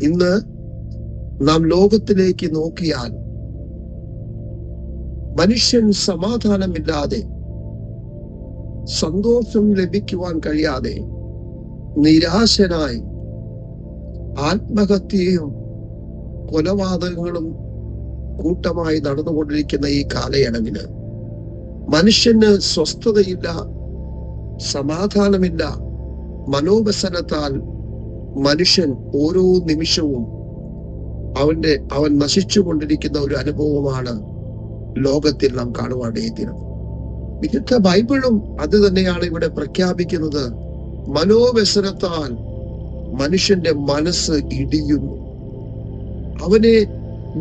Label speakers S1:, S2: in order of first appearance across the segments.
S1: ഇന്ന് നാം ലോകത്തിലേക്ക് നോക്കിയാൽ മനുഷ്യൻ സമാധാനമില്ലാതെ, സന്തോഷം ലഭിക്കുവാൻ കഴിയാതെ, നിരാശനായി ആത്മഹത്യയും കൊലപാതകങ്ങളും കൂട്ടമായി നടന്നുകൊണ്ടിരിക്കുന്ന ഈ കാലയളവില് മനുഷ്യന് സ്വസ്ഥതയില്ല, സമാധാനമില്ല. മനോവ്യസനത്താൽ മനുഷ്യൻ ഓരോ നിമിഷവും അവൻ നശിച്ചുകൊണ്ടിരിക്കുന്ന ഒരു അനുഭവമാണ് ലോകത്തിൽ നാം കാണുവാനിടയായിത്തീരുന്നത്. വിശുദ്ധ ബൈബിളും അത് തന്നെയാണ് ഇവിടെ പ്രഖ്യാപിക്കുന്നത്. മനോവ്യസനത്താൽ മനുഷ്യന്റെ മനസ്സ് ഇടിയുന്നു. അവനെ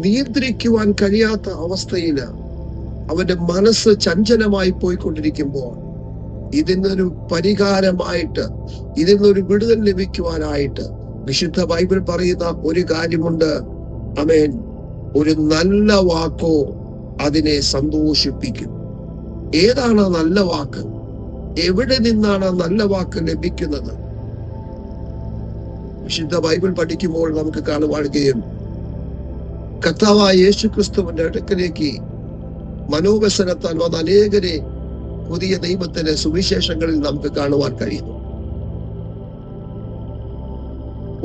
S1: നിയന്ത്രിക്കുവാൻ കഴിയാത്ത അവസ്ഥയില് അവന്റെ മനസ്സ് ചഞ്ചലമായി പോയിക്കൊണ്ടിരിക്കുമ്പോൾ ഇതിനൊരു പരിഹാരമായിട്ട്, ഇതിനൊരു വിടുതൽ ലഭിക്കുവാനായിട്ട് വിശുദ്ധ ബൈബിൾ പറയുന്ന ഒരു കാര്യമുണ്ട്. ആമേൻ. ഒരു നല്ല വാക്കോ അതിനെ സന്തോഷിപ്പിക്കും. ഏതാണ് നല്ല വാക്ക്? എവിടെ നിന്നാണ് നല്ല വാക്ക് ലഭിക്കുന്നത്? വിശുദ്ധ ബൈബിൾ പഠിക്കുമ്പോൾ നമുക്ക് കാണുവാൻ കർത്താവായ യേശുക്രിസ്തുവിന്റെ അടുക്കലേക്ക് മനോവ്യസനത്താൽ വന്ന അനേകരെ പുതിയ നിയമത്തിലെ സുവിശേഷങ്ങളിൽ നമുക്ക് കാണുവാൻ കഴിയുന്നു.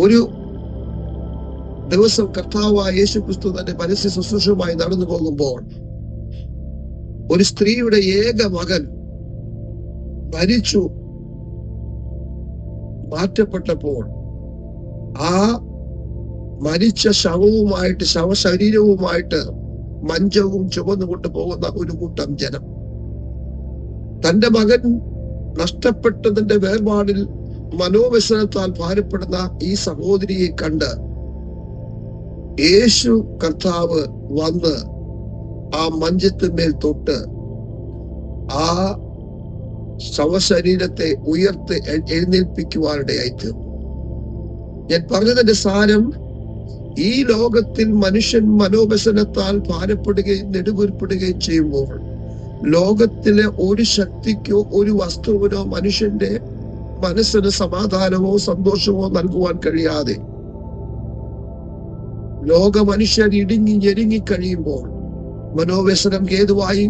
S1: ഒരു ദിവസം കർത്താവായ യേശുക്രിസ്തു തന്റെ പരസ്യ ശുശ്രൂഷയുമായി നടന്നു പോകുമ്പോൾ ഒരു സ്ത്രീയുടെ ഏക മകൻ മരിച്ചു മാറ്റപ്പെട്ടപ്പോൾ ആ മരിച്ച ശവശരീരവുമായിട്ട് മഞ്ചവും ചുമന്നുകൊണ്ട് പോകുന്ന ഒരു കൂട്ടം ജനം, തന്റെ മകൻ നഷ്ടപ്പെട്ടതിന്റെ വേർപാടിൽ മനോവ്യസനത്താൽ ഭാരപ്പെടുന്ന ഈ സഹോദരിയെ കണ്ട് യേശു കർത്താവ് വന്ന് ആ മഞ്ചത്തിന്മേൽ തൊട്ട് ആ ശവശരീരത്തെ ഉയർത്തി എഴുന്നേൽപ്പിക്കുവാനിടയായിത്തീർന്നു. ഞാൻ പറഞ്ഞതിന്റെ സാരം, ഈ ലോകത്തിൽ മനുഷ്യൻ മനോവ്യസനത്താൽ ഭാരപ്പെടുകയും നെടുവീർപ്പെടുകയും ചെയ്യുമ്പോൾ ലോകത്തിലെ ഒരു ശക്തിക്കോ ഒരു വസ്തുവിനോ മനുഷ്യന്റെ മനസ്സിന് സമാധാനമോ സന്തോഷമോ നൽകുവാൻ കഴിയാതെ ലോക മനുഷ്യർ ഇടുങ്ങി ഞെരുങ്ങി കഴിയുമ്പോൾ, മനോവ്യസനം ഹേതുവായി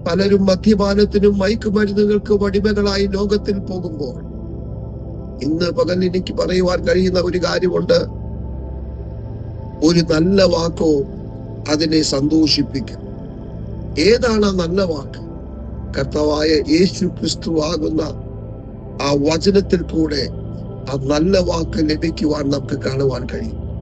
S1: പലരും മദ്യപാനത്തിനും മയക്കുമരുന്നുകൾക്കും അടിമകളായി ലോകത്തിൽ പോകുമ്പോൾ, ഇന്ന് പകൽ എനിക്ക് പറയുവാൻ കഴിയുന്ന ഒരു കാര്യമുണ്ട്. ഒരു നല്ല വാക്കോ അതിനെ സന്തോഷിപ്പിക്കും. ഏതാണ് നല്ല വാക്ക്? കർത്താവായ യേശു ക്രിസ്തു ആകുന്ന ആ വചനത്തിൽ കൂടെ ആ നല്ല വാക്ക് ലഭിക്കുവാൻ നമുക്ക് കാണുവാൻ കഴിയും.